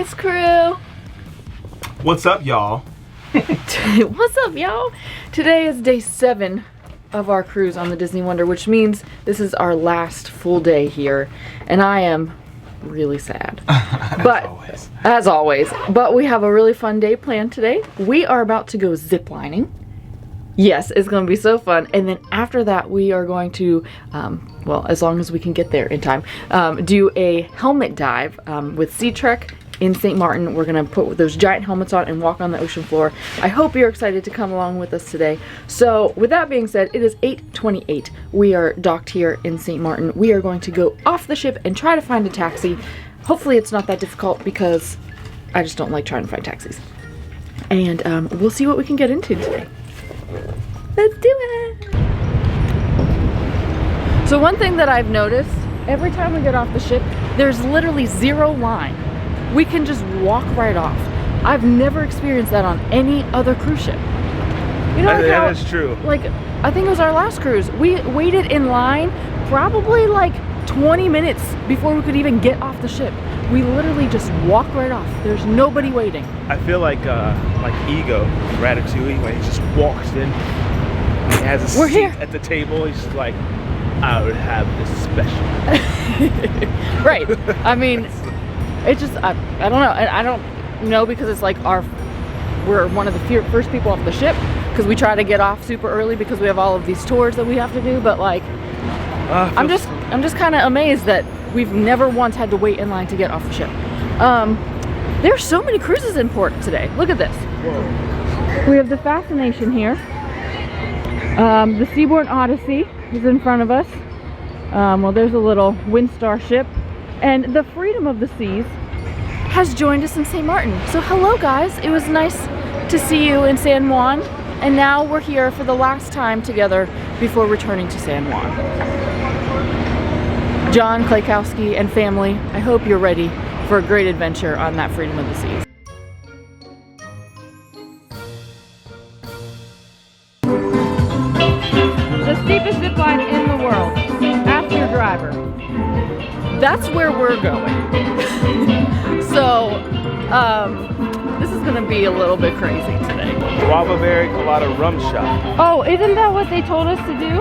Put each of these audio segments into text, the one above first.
Nice crew. What's up, y'all? What's up, y'all? Today is day 7 of our cruise on the Disney Wonder, which means this is our last full day here, and I am really sad. As always. But we have a really fun day planned today. We are about to go ziplining. Yes, it's going to be so fun. And then after that, we are going to, well, as long as we can get there in time, do a helmet dive with Sea Trek in St. Maarten. We're going to put those giant helmets on and walk on the ocean floor. I hope you're excited to come along with us today. So with that being said, it is 8:28. We are docked here in St. Maarten. We are going to go off the ship and try to find a taxi. Hopefully it's not that difficult because I just don't like trying to find taxis. And we'll see what we can get into today. Let's do it! So one thing that I've noticed, every time we get off the ship, there's literally zero line. We can just walk right off. I've never experienced that on any other cruise ship. You know, that is true. Like, I think it was our last cruise. We waited in line probably like 20 minutes before we could even get off the ship. We literally just walk right off. There's nobody waiting. I feel like Ego, Ratatouille, when he just walks in, he has a seat at the table. He's just like, I would have this special. Right. I mean, it's just, I don't know. I don't know because it's like we're one of the first people off the ship because we try to get off super early because we have all of these tours that we have to do. But like, I'm just kind of amazed that we've never once had to wait in line to get off the ship. There's so many cruises in port today. Look at this. Whoa. We have the Fascination here. The Seabourn Odyssey is in front of us. Well, there's a little Windstar ship. And the Freedom of the Seas has joined us in St. Maarten. So hello guys, it was nice to see you in San Juan. And now we're here for the last time together before returning to San Juan. John Klaykowski and family, I hope you're ready for a great adventure on that Freedom of the Seas. The steepest zipline in the world. Ask your driver. That's where we're going. So, this is gonna be a little bit crazy today. Guava berry colada rum shot. Oh, isn't that what they told us to do?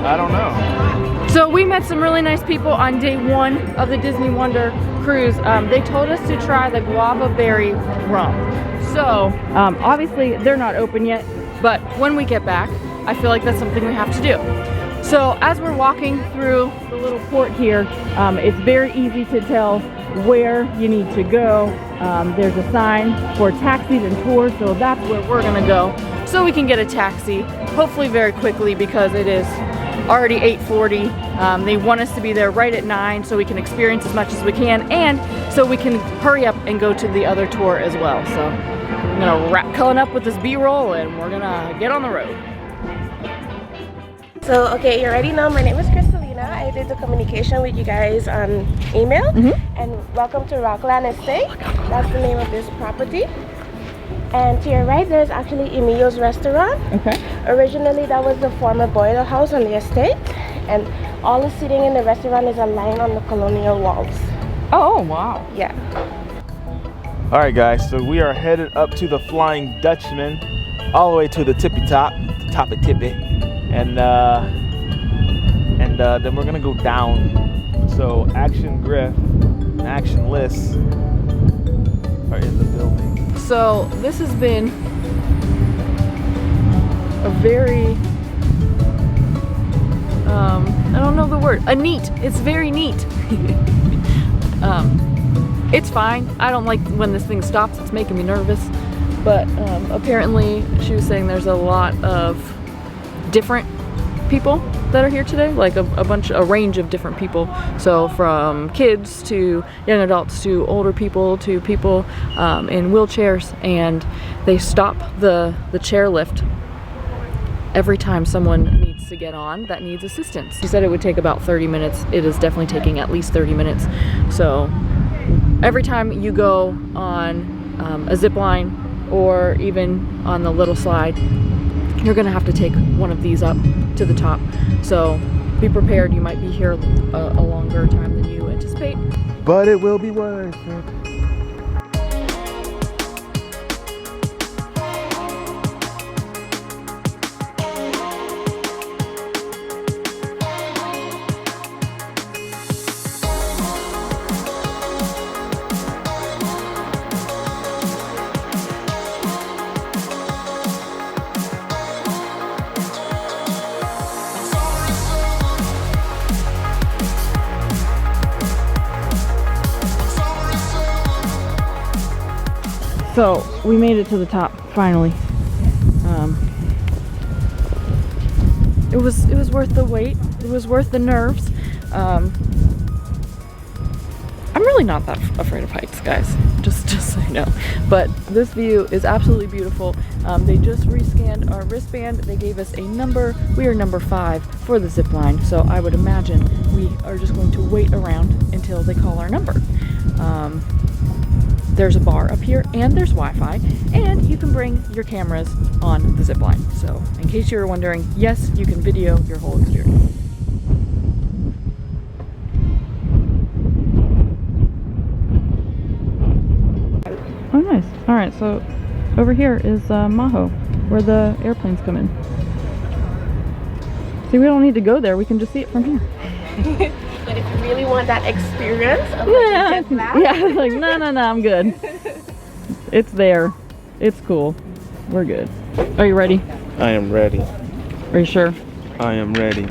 I don't know. So we met some really nice people on day 1 of the Disney Wonder cruise. They told us to try the guava berry rum. So obviously they're not open yet, but when we get back, I feel like that's something we have to do. So as we're walking through the little port here, it's very easy to tell where you need to go. There's a sign for taxis and tours, so that's where we're gonna go. So we can get a taxi, hopefully very quickly because it is already 8:40. They want us to be there right at 9 so we can experience as much as we can and so we can hurry up and go to the other tour as well. So I'm gonna wrap Cullen up with this B-roll and we're gonna get on the road. So, okay, you already know my name is Kristalina. I did the communication with you guys on email. And welcome to Rockland Estate. That's the name of this property. And to your right, there's actually Emilio's restaurant. Okay. Originally, that was the former boiler house on the estate. And all the seating in the restaurant is aligned on the colonial walls. Oh, wow. Yeah. All right, guys, so we are headed up to the Flying Dutchman, all the way to the tippy top, the top of tippy. And then we're gonna go down. So Action Griff and Action Liz are in the building. So this has been a very, I don't know the word, it's very neat. It's fine. I don't like when this thing stops, it's making me nervous. But apparently she was saying there's a lot of different people that are here today, like a range of different people. So from kids to young adults to older people to people in wheelchairs, and they stop the chairlift every time someone needs to get on that needs assistance. She said it would take about 30 minutes. It is definitely taking at least 30 minutes. So every time you go on a zip line or even on the little slide, you're gonna have to take one of these up to the top. So be prepared, you might be here a longer time than you anticipate. But it will be worth it. So we made it to the top finally. It was worth the wait. It was worth the nerves. I'm really not that afraid of heights, guys. Just so you know. But this view is absolutely beautiful. They just rescanned our wristband. They gave us a number. We are number 5 for the zip line. So I would imagine we are just going to wait around until they call our number. There's a bar up here and there's Wi-Fi, and you can bring your cameras on the zip line. So in case you were wondering, yes, you can video your whole experience. Oh, nice. All right, so over here is Maho, where the airplanes come in. See, we don't need to go there. We can just see it from here. But if you really want that experience of like no, I'm good. It's there. It's cool. We're good. Are you ready? I am ready. Are you sure? I am ready.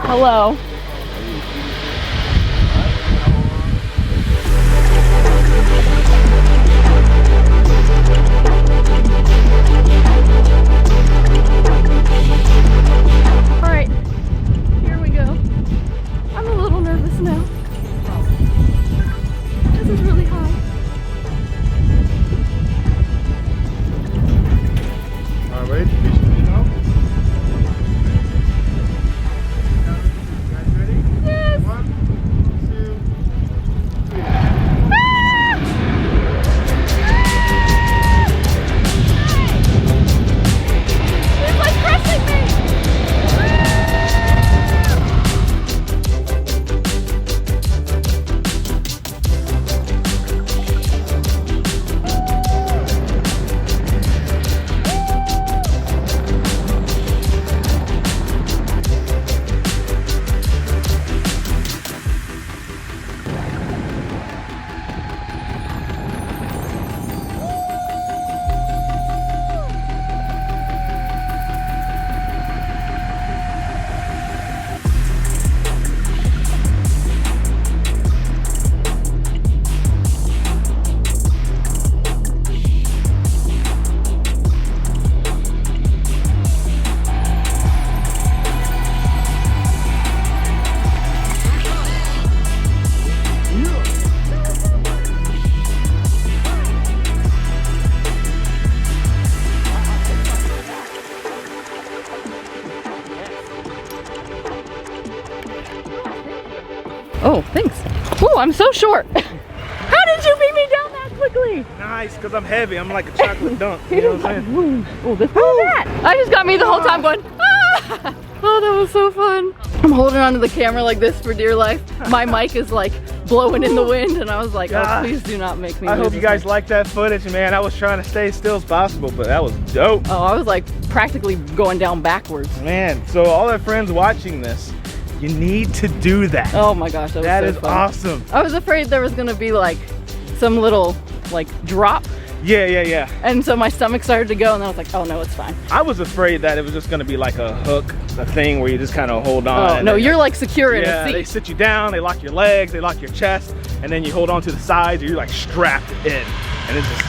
Hello. Oh, thanks. Oh, I'm so short. How did you beat me down that quickly? Nice, because I'm heavy. I'm like a chocolate dunk. You know what I'm saying? Oh, this that. I just got me the whole time going, ah! Oh, that was so fun. I'm holding onto the camera like this for dear life. My mic is like blowing in the wind, and I was like, oh, please do not make me I hope you guys like that footage, man. I was trying to stay still as possible, but that was dope. Oh, I was like practically going down backwards. Man, so all our friends watching this, you need to do that. Oh my gosh, that was so fun. Awesome. I was afraid there was gonna be like some little like drop. Yeah. And so my stomach started to go, and then I was like, oh no, it's fine. I was afraid that it was just gonna be like a hook, a thing where you just kind of hold on. Oh no, you're like secure in a yeah, seat. they sit you down, they lock your legs, they lock your chest, and then you hold on to the sides, or you're like strapped in, and it's just.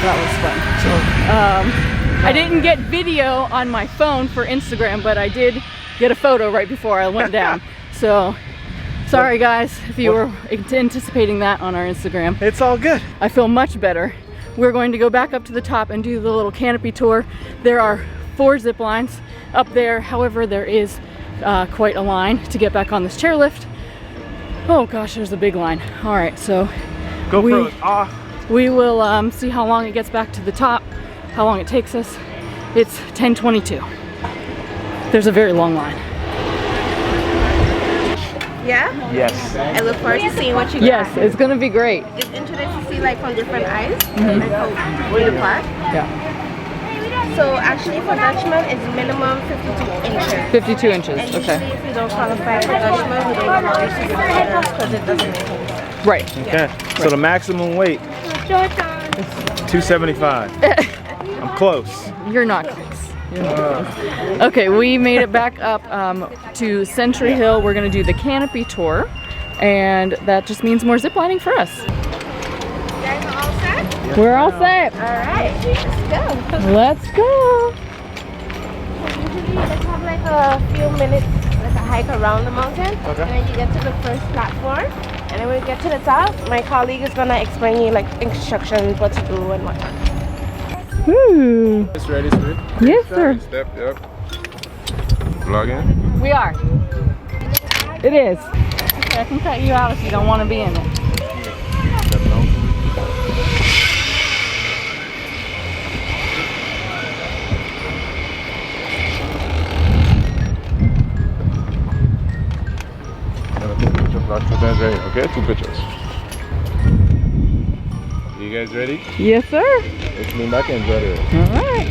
That was fun. I didn't get video on my phone for Instagram, but I did get a photo right before I went down. So sorry guys if you were anticipating that on our Instagram. It's all good. I feel much better. We're going to go back up to the top and do the little canopy tour. There are 4 zip lines up there. However, there is quite a line to get back on this chairlift. Oh gosh, there's a big line. All right, so Go for it. We will see how long it gets back to the top, how long it takes us. It's 10:22. There's a very long line. Yeah? Yes. I look forward to seeing what you Yes, got. it's gonna be great. It's interesting to see like from different eyes, like how in the park. Yeah. So actually for Dutchman it's minimum 52 inches. 52 inches, And okay. usually if you don't qualify for Dutchman, we don't allow you to go because it doesn't make sense. Right. Okay. So the maximum weight is 275. I'm close. You're not close. Okay, we made it back up to Century Hill. We're gonna do the Canopy tour, and that just means more ziplining for us. You guys are all set? We're all set. Alright, let's go. Let's go. Usually let's have like a few minutes, like a hike around the mountain. Okay. And then you get to the first platform. And then when you get to the top, my colleague is gonna explain you like instructions, what to do and whatnot. Ooh. It's ready, sir? Yes, sir. Step, yep. Log in. We are. It is. Okay, I can cut you out if you don't want to be in it. Ready. Okay, 2 pictures. You guys ready? Yes, sir. Let's lean back and ready. All right.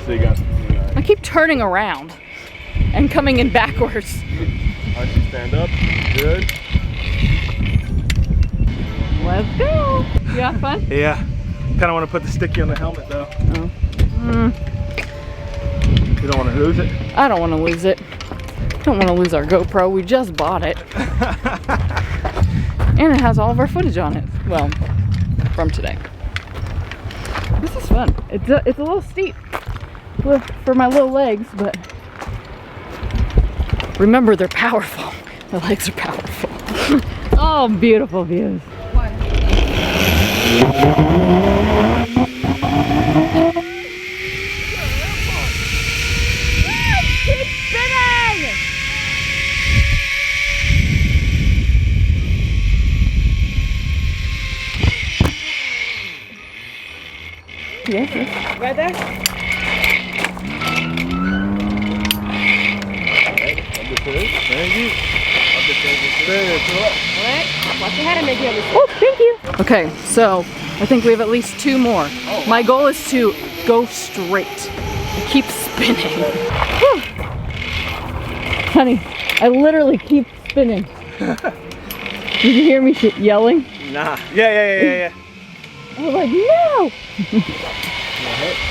So you got I keep turning around and coming in backwards. Alright, you stand up. Good. Let's go. You have fun? Yeah. Kind of want to put the sticky on the helmet though. Oh. You don't want to lose it. I don't want to lose it. Don't want to lose our GoPro. We just bought it. And it has all of our footage on it. Well, from today. This is fun. It's a little steep for my little legs, but remember, they're powerful. The legs are powerful. Oh, beautiful views. Keep spinning! Yes. Right there? Thank you. Alright, watch your head and make you understand. Oh, thank you. Okay, so I think we have at least 2 more. My goal is to go straight and keep spinning. Whew. Honey, I literally keep spinning. Did you hear me yelling? Nah. Yeah. I was like, no!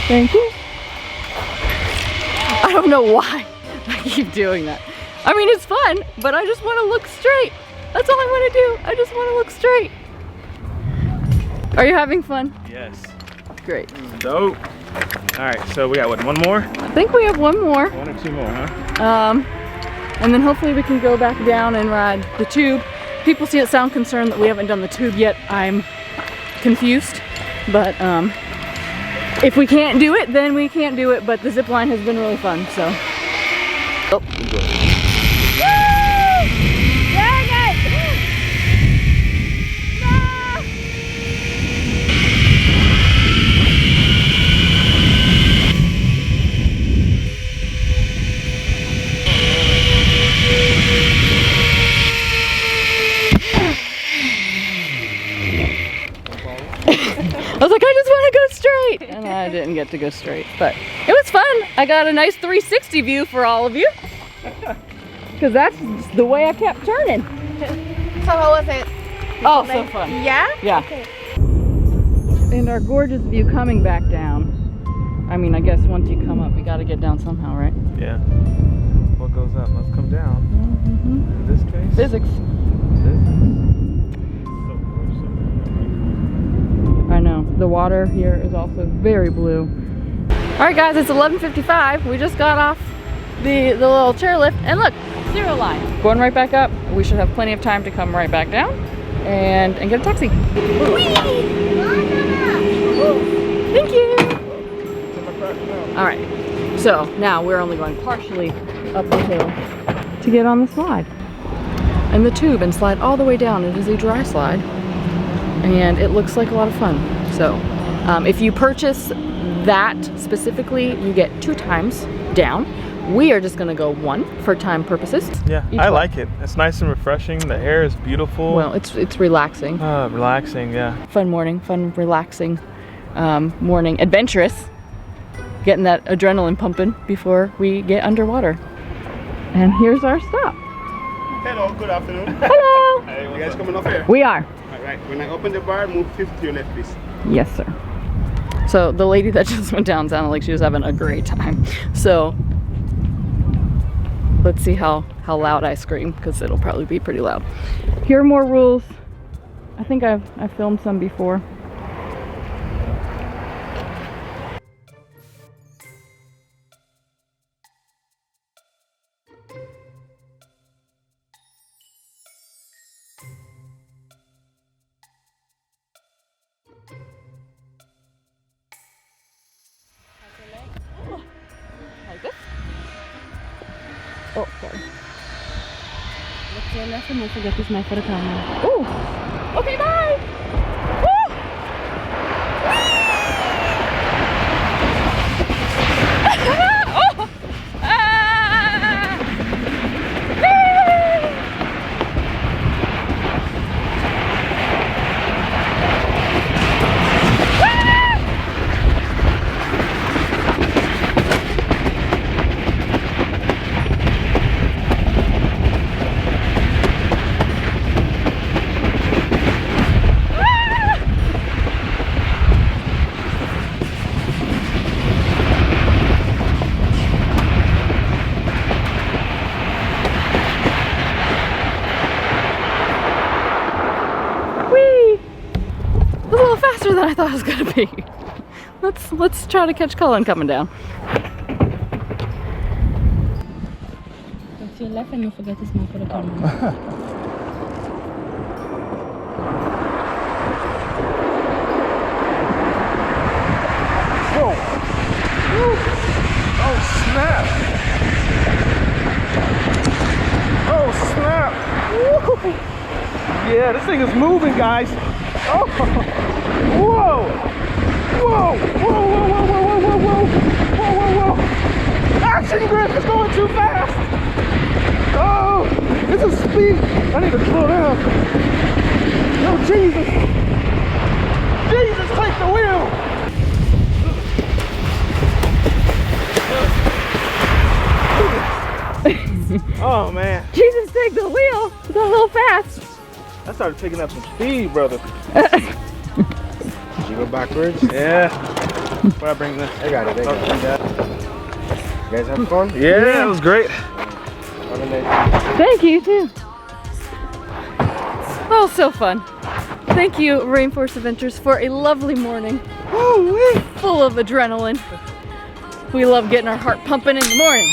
Thank you. I don't know why I keep doing that. I mean, it's fun, but I just want to look straight. That's all I want to do. I just want to look straight. Are you having fun? Yes. Great. Dope. All right, so we got what, 1 more? I think we have 1 more. 1 or 2 more, huh? And then hopefully we can go back down and ride the tube. People sound concerned that we haven't done the tube yet. I'm confused, but if we can't do it, then we can't do it. But the zip line has been really fun, so. Oh. Dang it! No! I was like, I just want to go straight, and I didn't get to go straight, but it was fun. I got a nice 360 view for all of you, because that's the way I kept turning. So how was it? Oh, so fun. Yeah? Yeah. Okay. And our gorgeous view coming back down. I mean, I guess once you come up, you got to get down somehow, right? Yeah. What goes up must come down. Mm-hmm. In this case? Physics. So I know. The water here is also very blue. All right, guys, it's 11:55. We just got off the little chairlift, and look, 0 line. Going right back up. We should have plenty of time to come right back down and get a taxi. Thank you. All right, so now we're only going partially up the hill to get on the slide and the tube and slide all the way down. It is a dry slide and it looks like a lot of fun. So if you purchase that specifically, you get 2 times down. We are just gonna go 1 for time purposes. yeah, I like it. It's nice and refreshing. The air is beautiful. Well, it's relaxing. Relaxing, yeah. Fun morning, fun relaxing morning adventurous, getting that adrenaline pumping before we get underwater. And here's our stop. Hello, good afternoon. Hello! Hey, you guys coming up here? We are. Alright, when I open the bar, move 50 to your left, please. Yes, sir. So the lady that just went down sounded like she was having a great time. So let's see how loud I scream, because it'll probably be pretty loud. Here are more rules. I think I've filmed some before. Like this? Oh, sorry. Look to your left and don't forget to smile for the camera. Ooh! Okay, bye! Woo! Oh! Ah! Than I thought it was gonna be. Let's try to catch Cullen coming down. Go to your left and don't forget to smile for the camera. Oh snap! Oh snap! Woo! Yeah, this thing is moving, guys. Oh! Whoa! Whoa! Whoa! Whoa! Whoa! Whoa! Whoa! Whoa! Whoa! Whoa! Whoa! Whoa! Action, Griff! It's going too fast! Oh! It's a speed! I need to slow down. Oh Jesus! Jesus, take the wheel! Oh man! Jesus, take the wheel! It's a little fast. I started picking up some speed, brother. Did you go backwards? Yeah. Where I bring this? I got it. You guys have fun? Yeah, it was great. Have a nice Thank you, too. Oh, so fun. Thank you, Rainforest Adventures, for a lovely morning. Woo-wee. Full of adrenaline. We love getting our heart pumping in the morning.